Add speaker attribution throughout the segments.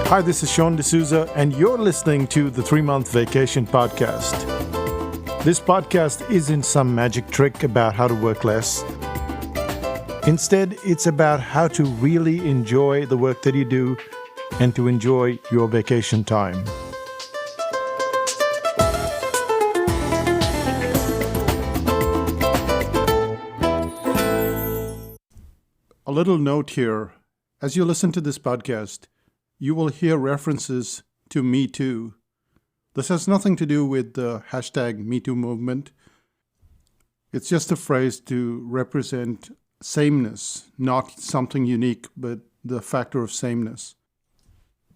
Speaker 1: Hi, this is Sean D'Souza, and you're listening to the 3-Month Vacation Podcast. This podcast isn't some magic trick about how to work less. Instead, it's about how to really enjoy the work that you do and to enjoy your vacation time. A little note here. As you listen to this podcast, you will hear references to Me Too. This has nothing to do with the hashtag MeToo movement. It's just a phrase to represent sameness, not something unique, but the factor of sameness.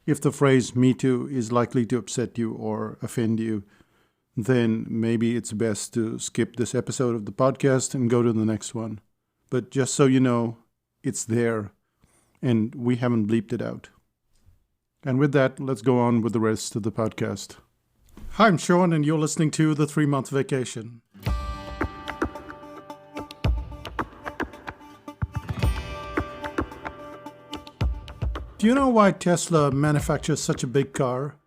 Speaker 1: If the phrase Me Too is likely to upset you or offend you, then maybe it's best to skip this episode of the podcast and go to the next one. But just so you know, it's there, and we haven't bleeped it out. And with that, let's go on with the rest of the podcast. Hi, I'm Sean, and you're listening to the 3-Month Vacation. Do you know why Tesla manufactures such a big car?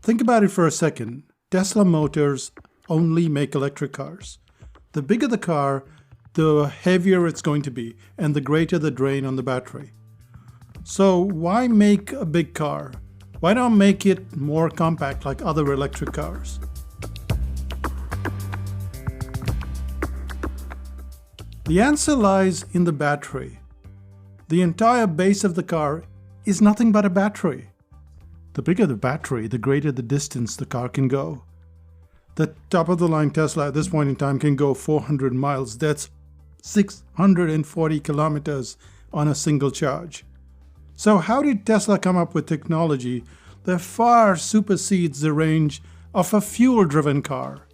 Speaker 1: Think about it for a second. Tesla Motors only make electric cars. The bigger the car, the heavier it's going to be, and the greater the drain on the battery. So why make a big car? Why not make it more compact like other electric cars? The answer lies in the battery. The entire base of the car is nothing but a battery. The bigger the battery, the greater the distance the car can go. The top-of-the-line Tesla at this point in time can go 400 miles. That's 640 kilometers on a single charge. So how did Tesla come up with technology that far supersedes the range of a fuel-driven car?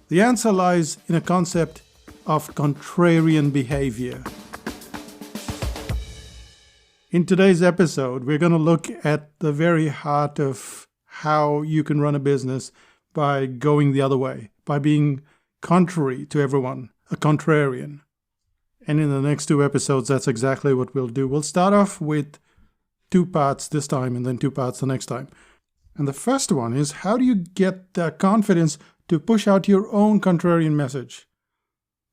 Speaker 1: The answer lies in a concept of contrarian behavior. In today's episode, we're going to look at the very heart of how you can run a business by going the other way, by being contrary to everyone, a contrarian. And in the next 2 episodes, that's exactly what we'll do. We'll start off with 2 parts this time and then 2 parts the next time. And the first one is, how do you get the confidence to push out your own contrarian message?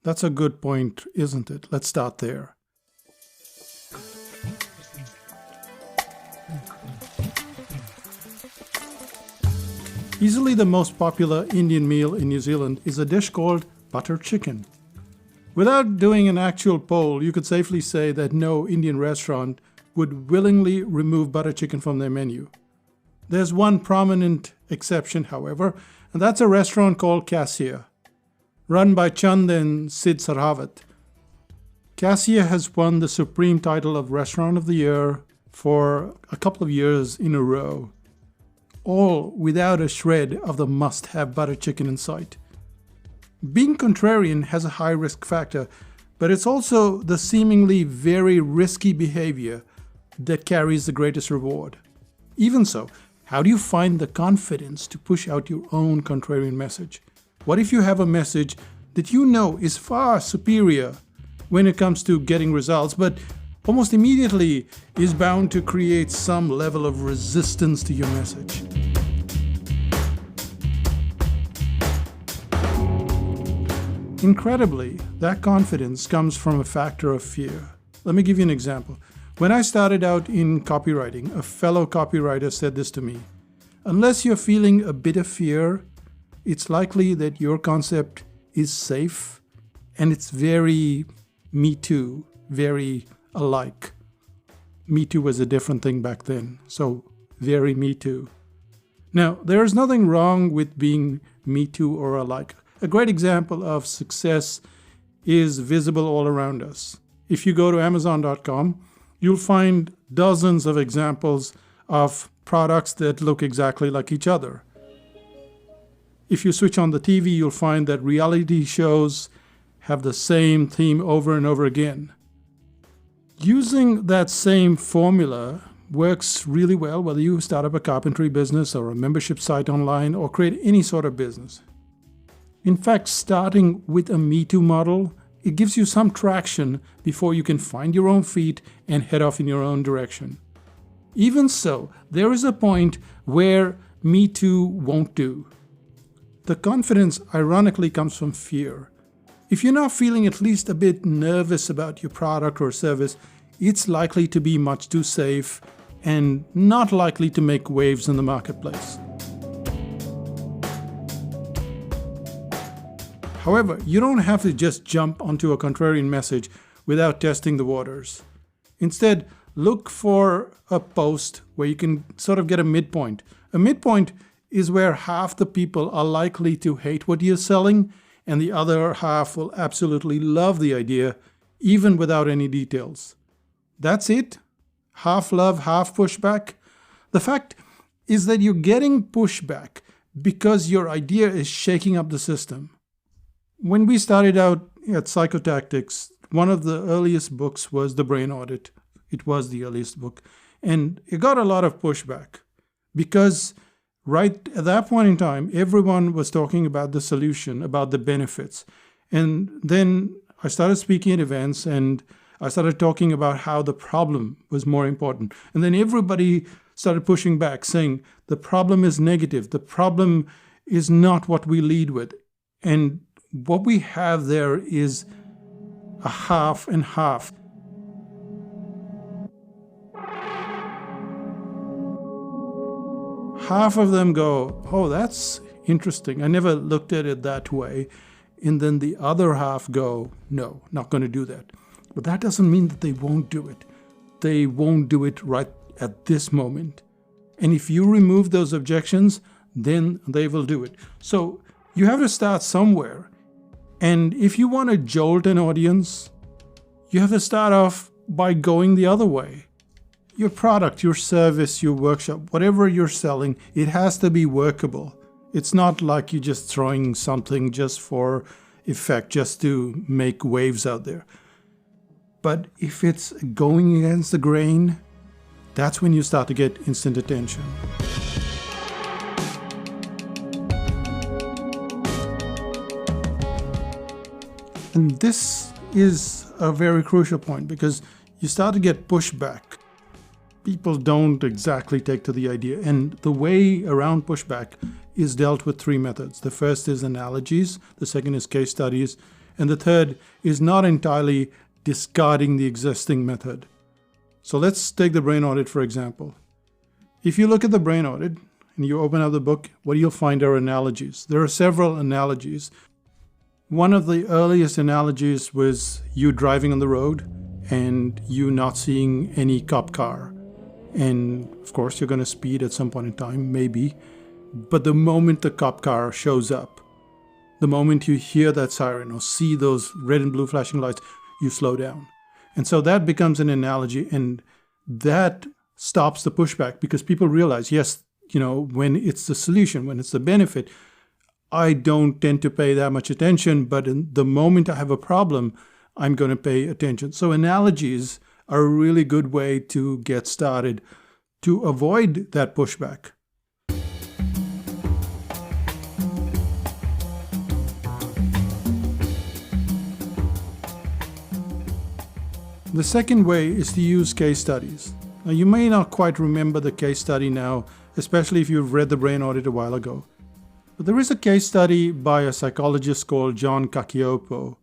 Speaker 1: That's a good point, isn't it? Let's start there. Easily the most popular Indian meal in New Zealand is a dish called butter chicken. Without doing an actual poll, you could safely say that no Indian restaurant would willingly remove butter chicken from their menu. There's one prominent exception, however, and that's a restaurant called Cassia, run by Chand and Sid Sarhawat. Cassia has won the supreme title of Restaurant of the Year for a couple of years in a row, all without a shred of the must-have butter chicken in sight. Being contrarian has a high risk factor, but it's also the seemingly very risky behavior that carries the greatest reward. Even so, how do you find the confidence to push out your own contrarian message? What if you have a message that you know is far superior when it comes to getting results, but almost immediately is bound to create some level of resistance to your message? Incredibly, that confidence comes from a factor of fear. Let me give you an example. When I started out in copywriting, a fellow copywriter said this to me: unless you're feeling a bit of fear, it's likely that your concept is safe and it's very Me Too, very alike. Me Too was a different thing back then, so very Me Too. Now, there is nothing wrong with being Me Too or alike. A great example of success is visible all around us. If you go to Amazon.com, you'll find dozens of examples of products that look exactly like each other. If you switch on the TV, you'll find that reality shows have the same theme over and over again. Using that same formula works really well whether you start up a carpentry business or a membership site online or create any sort of business. In fact, starting with a Me Too model, it gives you some traction before you can find your own feet and head off in your own direction. Even so, there is a point where me too won't do. The confidence ironically comes from fear. If you're not feeling at least a bit nervous about your product or service, it's likely to be much too safe and not likely to make waves in the marketplace. However, you don't have to just jump onto a contrarian message without testing the waters. Instead, look for a post where you can sort of get a midpoint. A midpoint is where half the people are likely to hate what you're selling, and the other half will absolutely love the idea, even without any details. That's it? Half love, half pushback? The fact is that you're getting pushback because your idea is shaking up the system. When we started out at Psychotactics, one of the earliest books was The Brain Audit. It was the earliest book. And it got a lot of pushback because right at that point in time, everyone was talking about the solution, about the benefits. And then I started speaking at events and I started talking about how the problem was more important. And then everybody started pushing back, saying the problem is negative. The problem is not what we lead with. And what we have there is a half and half. Half of them go, oh, that's interesting. I never looked at it that way. And then the other half go, no, not going to do that. But that doesn't mean that they won't do it. They won't do it right at this moment. And if you remove those objections, then they will do it. So you have to start somewhere. And if you want to jolt an audience, you have to start off by going the other way. Your product, your service, your workshop, whatever you're selling, it has to be workable. It's not like you're just throwing something just for effect, just to make waves out there. But if it's going against the grain, that's when you start to get instant attention. And this is a very crucial point because you start to get pushback. People don't exactly take to the idea. And the way around pushback is dealt with three methods. The first is analogies, the second is case studies, and the third is not entirely discarding the existing method. So let's take the brain audit, for example. If you look at the brain audit and you open up the book, what you'll find are analogies. There are several analogies. One of the earliest analogies was you driving on the road and you not seeing any cop car. And of course, you're going to speed at some point in time, maybe. But the moment the cop car shows up, the moment you hear that siren or see those red and blue flashing lights, you slow down. And so that becomes an analogy, and that stops the pushback because people realize, yes, when it's the solution, when it's the benefit, I don't tend to pay that much attention, but in the moment I have a problem, I'm going to pay attention. So analogies are a really good way to get started to avoid that pushback. The second way is to use case studies. Now, you may not quite remember the case study now, especially if you've read the brain audit a while ago. But there is a case study by a psychologist called John Cacioppo,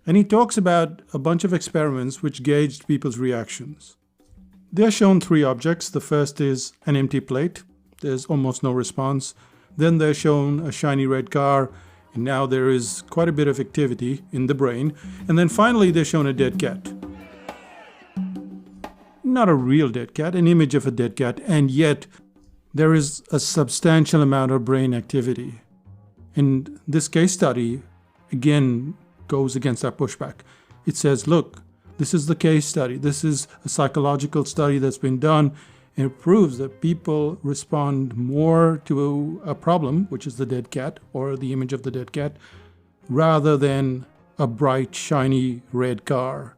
Speaker 1: and he talks about a bunch of experiments which gauged people's reactions. They're shown three objects. The first is an empty plate. There's almost no response. Then they're shown a shiny red car, and now there is quite a bit of activity in the brain. And then finally, they're shown a dead cat. Not a real dead cat, an image of a dead cat, and yet there is a substantial amount of brain activity. And this case study, again, goes against our pushback. It says, look, this is the case study. This is a psychological study that's been done, and it proves that people respond more to a problem, which is the dead cat or the image of the dead cat, rather than a bright, shiny red car.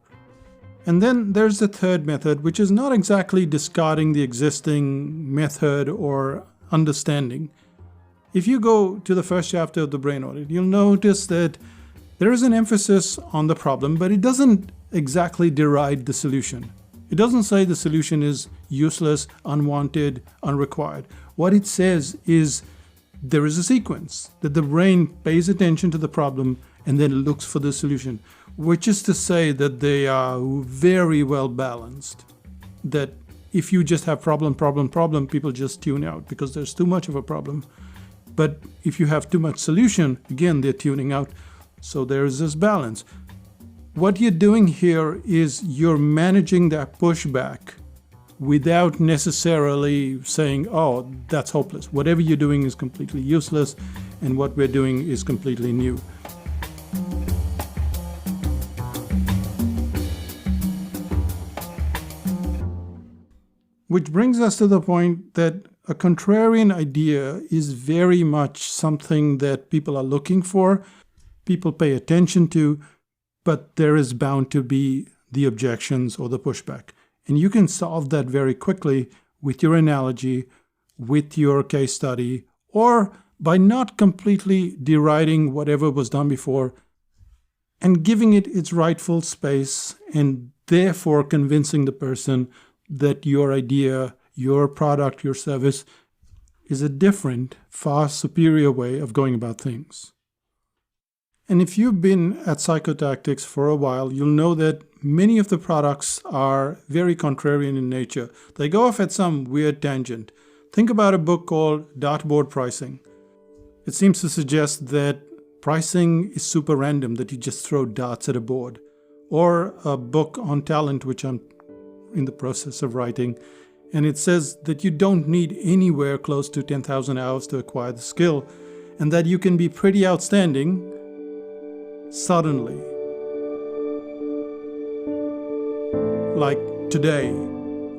Speaker 1: And then there's the third method, which is not exactly discarding the existing method or understanding. If you go to the first chapter of the brain audit, you'll notice that there is an emphasis on the problem, but it doesn't exactly deride the solution. It doesn't say the solution is useless, unwanted, unrequired. What it says is there is a sequence, that the brain pays attention to the problem and then looks for the solution, which is to say that they are very well balanced. That if you just have problem, people just tune out because there's too much of a problem. But if you have too much solution, again, they're tuning out. So there is this balance. What you're doing here is you're managing that pushback without necessarily saying, oh, that's hopeless. Whatever you're doing is completely useless, and what we're doing is completely new. Which brings us to the point that a contrarian idea is very much something that people are looking for, people pay attention to, but there is bound to be the objections or the pushback. And you can solve that very quickly with your analogy, with your case study, or by not completely deriding whatever was done before and giving it its rightful space, and therefore convincing the person that your idea, your product, your service is a different, far superior way of going about things. And if you've been at psychotactics for a while, you'll know that many of the products are very contrarian in nature. They go off at some weird tangent. Think about a book called Dartboard Pricing. It seems to suggest that pricing is super random, that you just throw darts at a board. Or a book on talent, which I'm in the process of writing, and it says that you don't need anywhere close to 10,000 hours to acquire the skill, and that you can be pretty outstanding suddenly. Like today,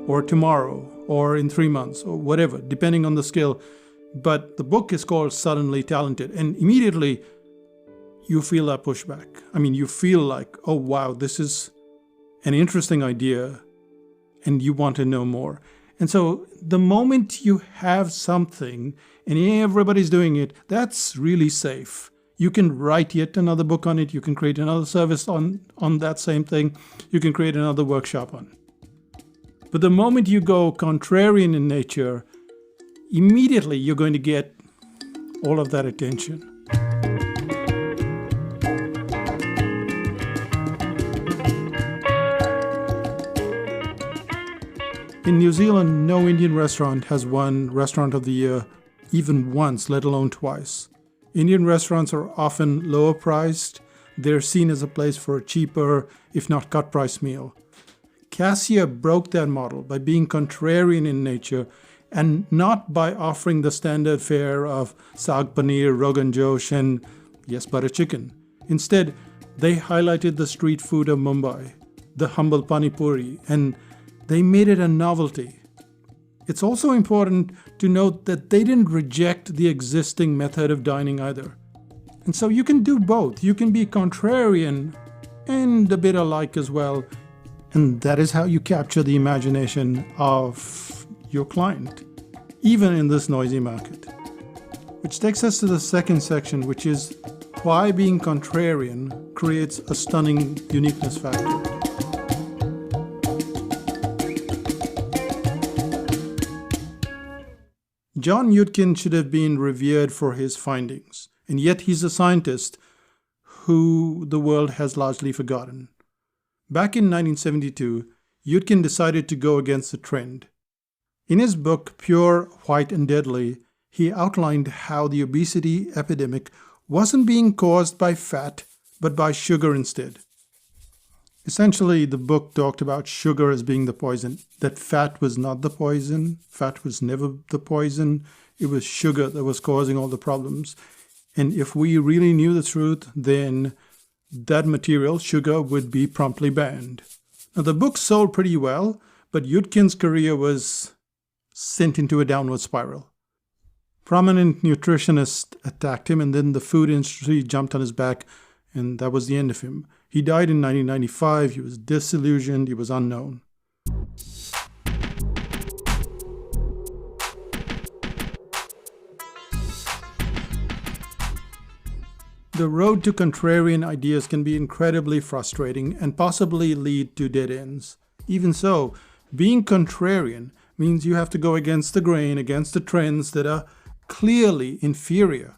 Speaker 1: or tomorrow, or in 3 months, or whatever, depending on the skill. But the book is called Suddenly Talented, and immediately you feel that pushback. I mean, you feel like, oh wow, this is an interesting idea, and you want to know more. And so the moment you have something and everybody's doing it, that's really safe. You can write yet another book on it. You can create another service on that same thing. You can create another workshop on it. But the moment you go contrarian in nature, immediately you're going to get all of that attention. In New Zealand, no Indian restaurant has won Restaurant of the Year even once, let alone twice. Indian restaurants are often lower priced. They're seen as a place for a cheaper, if not cut price meal. Cassia broke that model by being contrarian in nature and not by offering the standard fare of saag paneer, rogan josh, and yes, butter chicken. Instead, they highlighted the street food of Mumbai, the humble pani puri, and they made it a novelty. It's also important to note that they didn't reject the existing method of dining either. And so you can do both. You can be contrarian and a bit alike as well. And that is how you capture the imagination of your client, even in this noisy market. Which takes us to the second section, which is why being contrarian creates a stunning uniqueness factor. John Yudkin should have been revered for his findings, and yet he's a scientist who the world has largely forgotten. Back in 1972, Yudkin decided to go against the trend. In his book, Pure, White and Deadly, he outlined how the obesity epidemic wasn't being caused by fat, but by sugar instead. Essentially, the book talked about sugar as being the poison, that fat was not the poison, fat was never the poison, it was sugar that was causing all the problems. And if we really knew the truth, then that material, sugar, would be promptly banned. Now, the book sold pretty well, but Yudkin's career was sent into a downward spiral. Prominent nutritionists attacked him, and then the food industry jumped on his back, and that was the end of him. He died in 1995. He was disillusioned. He was unknown. The road to contrarian ideas can be incredibly frustrating and possibly lead to dead ends. Even so, being contrarian means you have to go against the grain, against the trends that are clearly inferior.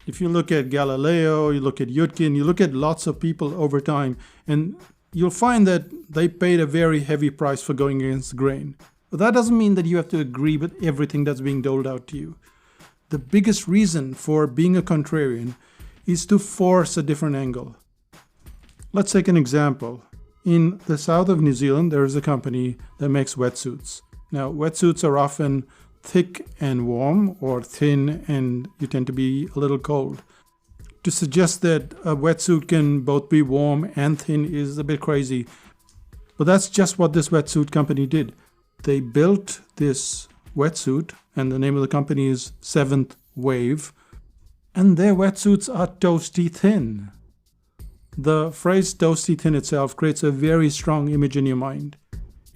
Speaker 1: If you look at Galileo, you look at Yudkin, you look at lots of people over time, and you'll find that they paid a very heavy price for going against the grain. But that doesn't mean that you have to agree with everything that's being doled out to you. The biggest reason for being a contrarian is to force a different angle. Let's take an example. In the south of New Zealand, there is a company that makes wetsuits. Now, wetsuits are often thick and warm, or thin and you tend to be a little cold. To suggest that a wetsuit can both be warm and thin is a bit crazy. But that's just what this wetsuit company did. They built this wetsuit, and the name of the company is Seventh Wave, and their wetsuits are toasty thin. The phrase toasty thin itself creates a very strong image in your mind,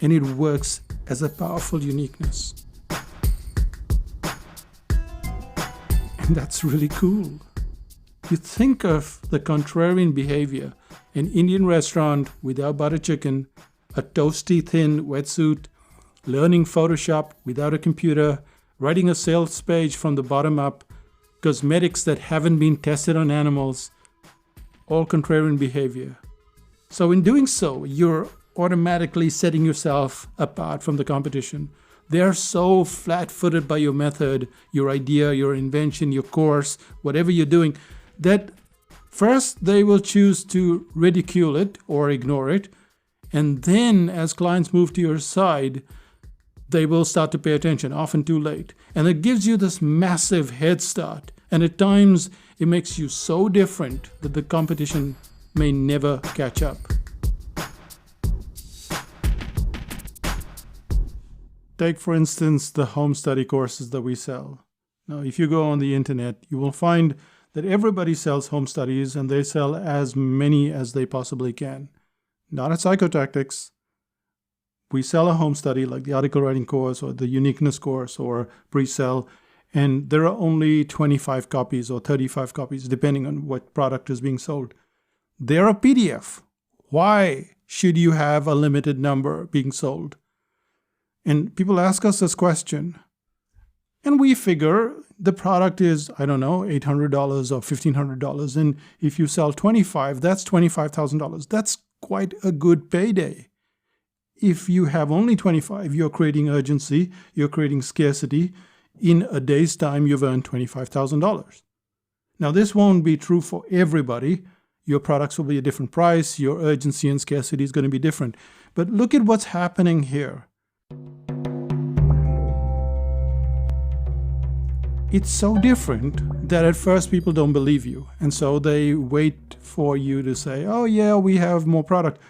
Speaker 1: and it works as a powerful uniqueness. And that's really cool. You think of the contrarian behavior: an Indian restaurant without butter chicken, a toasty thin wetsuit, learning Photoshop without a computer, writing a sales page from the bottom up, cosmetics that haven't been tested on animals, all contrarian behavior. So in doing so, you're automatically setting yourself apart from the competition. They're so flat-footed by your method, your idea, your invention, your course, whatever you're doing, that first they will choose to ridicule it or ignore it, and then as clients move to your side, they will start to pay attention, often too late. And it gives you this massive head start. And at times, it makes you so different that the competition may never catch up. Take, for instance, the home study courses that we sell. Now, if you go on the internet, you will find that everybody sells home studies, and they sell as many as they possibly can. Not at Psychotactics. We sell a home study like the article writing course or the uniqueness course or pre-sell, and there are only 25 copies or 35 copies, depending on what product is being sold. They're a PDF. Why should you have a limited number being sold? And people ask us this question, and we figure the product is, I don't know, $800 or $1,500, and if you sell 25, that's $25,000. That's quite a good payday. If you have only 25, you're creating urgency, you're creating scarcity. In a day's time, you've earned $25,000. Now, this won't be true for everybody. Your products will be a different price. Your urgency and scarcity is going to be different. But look at what's happening here. It's so different that at first people don't believe you. And so they wait for you to say, oh yeah, we have more product.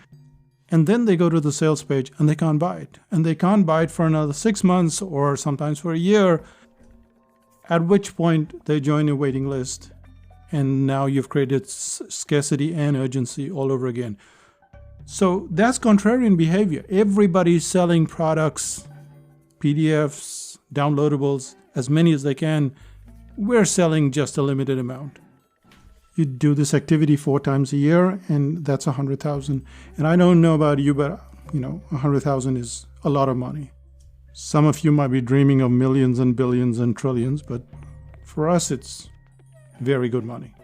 Speaker 1: And then they go to the sales page and they can't buy it. And they can't buy it for another 6 months or sometimes for a year, at which point they join a waiting list. And now you've created scarcity and urgency all over again. So that's contrarian behavior. Everybody's selling products, PDFs, downloadables, as many as they can. We're selling just a limited amount. You do this activity 4 times a year, and that's 100,000. And I don't know about you, but 100,000 is a lot of money. Some of you might be dreaming of millions and billions and trillions, but for us, it's very good money.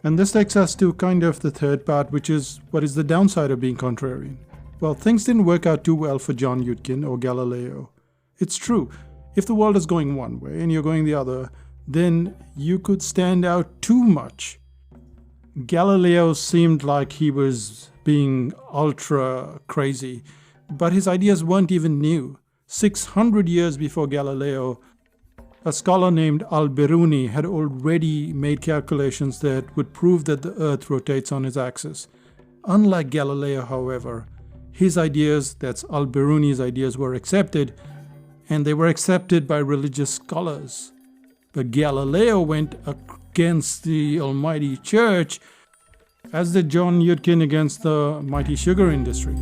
Speaker 1: And this takes us to kind of the third part, which is what is the downside of being contrarian? Well, things didn't work out too well for John Yudkin or Galileo. It's true. If the world is going one way and you're going the other, then you could stand out too much. Galileo seemed like he was being ultra crazy, but his ideas weren't even new. 600 years before Galileo, a scholar named Al-Biruni had already made calculations that would prove that the Earth rotates on its axis. Unlike Galileo, however, his ideas, that's Al-Biruni's ideas, were accepted, and they were accepted by religious scholars. But Galileo went against the almighty church, as did John Yudkin against the mighty sugar industry.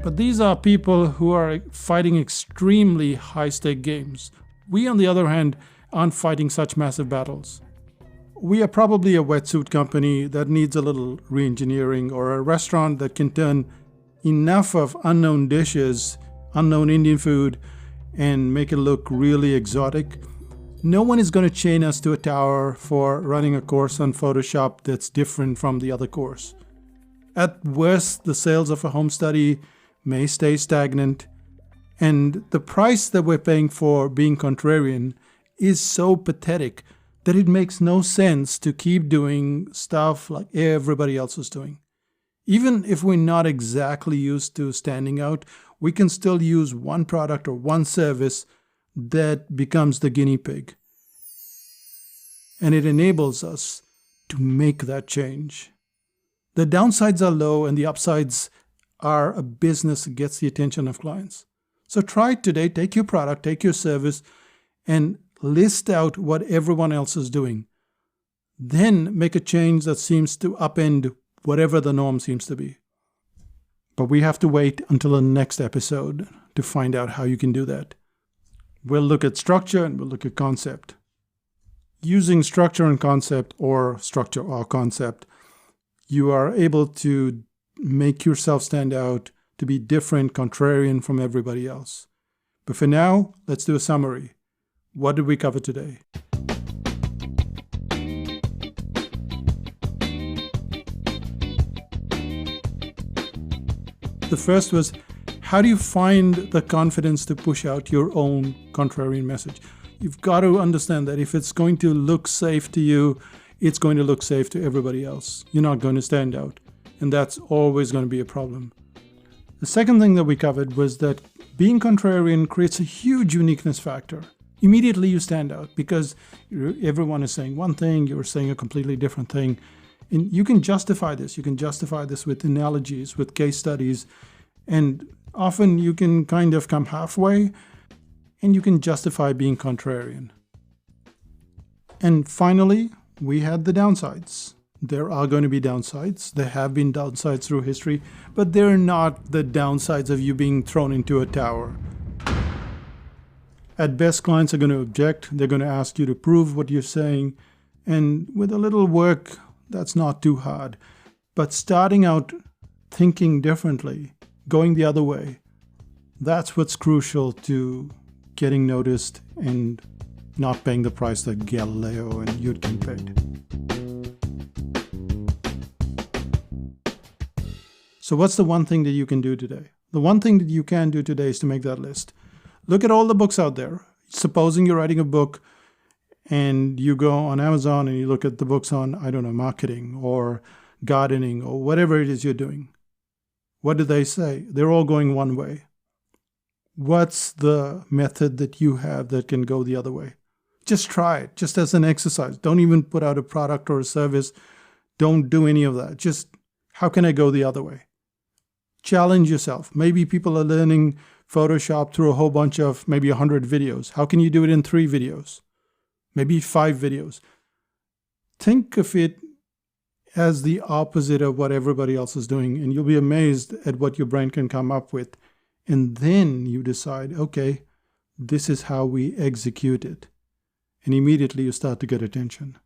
Speaker 1: But these are people who are fighting extremely high-stake games. We, on the other hand, aren't fighting such massive battles. we are probably a wetsuit company that needs a little re-engineering, or a restaurant that can turn enough of unknown dishes, unknown Indian food, and make it look really exotic. No one is going to chain us to a tower for running a course on Photoshop that's different from the other course. At worst, the sales of a home study may stay stagnant, and the price that we're paying for being contrarian is so pathetic that it makes no sense to keep doing stuff like everybody else is doing. Even if we're not exactly used to standing out, we can still use one product or one service that becomes the guinea pig. And it enables us to make that change. The downsides are low and the upsides are a business that gets the attention of clients. So try it today, take your product, take your service, and list out what everyone else is doing. Then make a change that seems to upend whatever the norm seems to be. But we have to wait until the next episode to find out how you can do that. We'll look at structure and we'll look at concept. Using structure and concept, or structure or concept, you are able to make yourself stand out, to be different, contrarian from everybody else. But for now, let's do a summary. What did we cover today? The first was, how do you find the confidence to push out your own contrarian message? You've got to understand that if it's going to look safe to you, it's going to look safe to everybody else. You're not going to stand out. And that's always going to be a problem. The second thing that we covered was that being contrarian creates a huge uniqueness factor. Immediately you stand out because everyone is saying one thing, you're saying a completely different thing. And you can justify this. You can justify this with analogies, with case studies. And often you can kind of come halfway and you can justify being contrarian. And finally, we had the downsides. There are going to be downsides. There have been downsides through history, but they're not the downsides of you being thrown into a tower. At best, clients are going to object. They're going to ask you to prove what you're saying. And with a little work, that's not too hard. But starting out thinking differently, going the other way, that's what's crucial to getting noticed and not paying the price that Galileo and Yudkin paid. So what's the one thing that you can do today? The one thing that you can do today is to make that list. Look at all the books out there. Supposing you're writing a book and you go on Amazon and you look at the books on, marketing or gardening or whatever it is you're doing. What do they say? They're all going one way. What's the method that you have that can go the other way? Just try it, just as an exercise. Don't even put out a product or a service. Don't do any of that. Just, how can I go the other way? Challenge yourself. Maybe people are learning Photoshop through a whole bunch of maybe 100 videos. How can you do it in 3 videos? Maybe 5 videos. Think of it as the opposite of what everybody else is doing, and you'll be amazed at what your brain can come up with. And then you decide, okay, this is how we execute it. And immediately you start to get attention.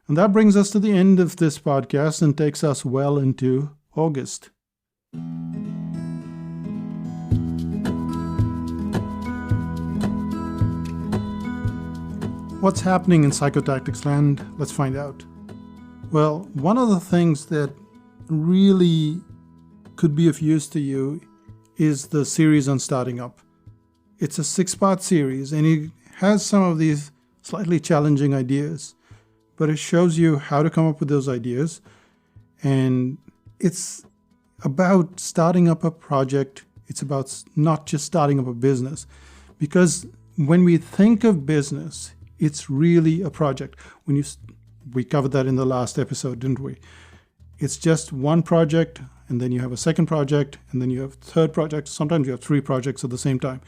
Speaker 1: And that brings us to the end of this podcast and takes us well into August. What's happening in psychotactics land? Let's find out. Well, one of the things that really could be of use to you is the series on starting up. It's a 6-part series and it has some of these slightly challenging ideas, but it shows you how to come up with those ideas. And it's about starting up a project. It's about not just starting up a business, because when we think of business, it's really a project. We covered that in the last episode, didn't we? It's just one project, and then you have a second project, and then you have a third project. Sometimes you have 3 projects at the same time.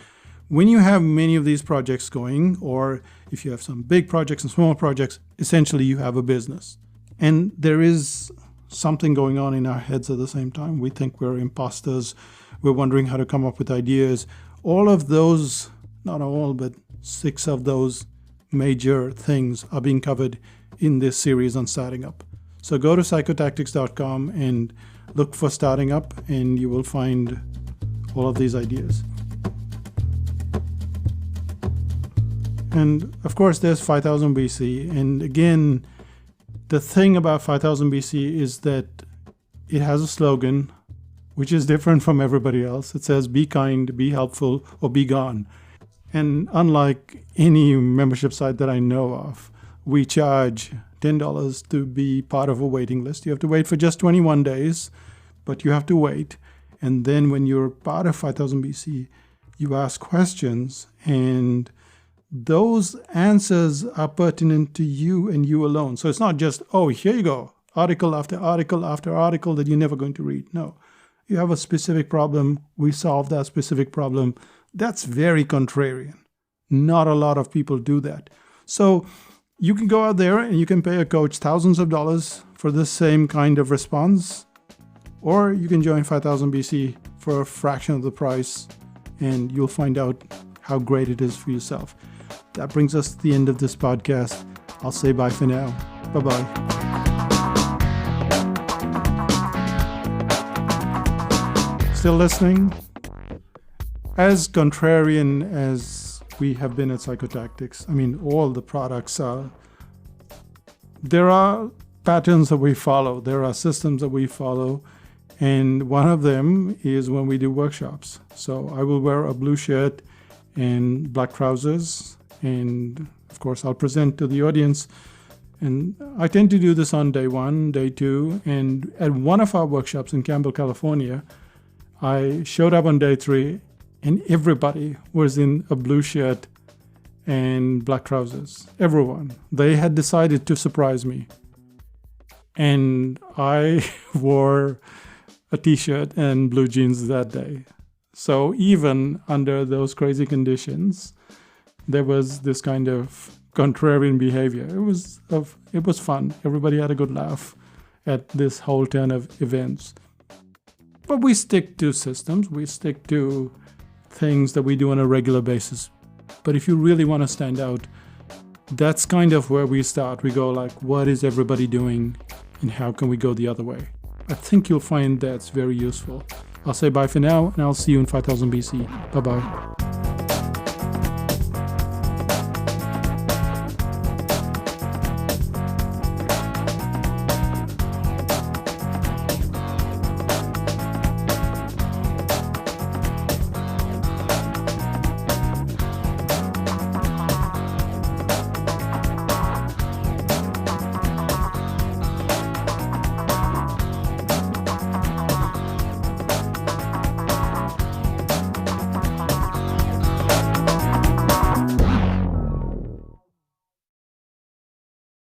Speaker 1: When you have many of these projects going, or if you have some big projects and small projects, essentially you have a business. And there is something going on in our heads at the same time. We think we're imposters. We're wondering how to come up with ideas. All of those, not all, but 6 of those major things are being covered in this series on starting up. So go to psychotactics.com and look for starting up, and you will find all of these ideas. And of course, there's 5000 BC. And again, the thing about 5000 BC is that it has a slogan which is different from everybody else. It says, be kind, be helpful, or be gone. And unlike any membership site that I know of, we charge $10 to be part of a waiting list. You have to wait for just 21 days, but you have to wait. And then when you're part of 5000 BC, you ask questions, and those answers are pertinent to you and you alone. So it's not just, oh, here you go, article after article after article that you're never going to read. No, you have a specific problem. We solve that specific problem. That's very contrarian. Not a lot of people do that. So you can go out there and you can pay a coach thousands of dollars for the same kind of response, or you can join 5000 BC for a fraction of the price, and you'll find out how great it is for yourself. That brings us to the end of this podcast. I'll say bye for now. Bye-bye. Still listening? As contrarian as we have been at Psychotactics, I mean, all the products are, there are patterns that we follow. There are systems that we follow. And one of them is when we do workshops. So I will wear a blue shirt and black trousers. And of course, I'll present to the audience. And I tend to do this on day 1, day 2. And at one of our workshops in Campbell, California, I showed up on day 3, and everybody was in a blue shirt and black trousers. Everyone. They had decided to surprise me. And I wore a t-shirt and blue jeans that day. So even under those crazy conditions, there was this kind of contrarian behavior. It was fun. Everybody had a good laugh at this whole turn of events. But we stick to systems. We stick to things that we do on a regular basis. But if you really want to stand out, that's kind of where we start. We go like, what is everybody doing and how can we go the other way? I think you'll find that's very useful. I'll say bye for now, and I'll see you in 5000 BC. Bye-bye.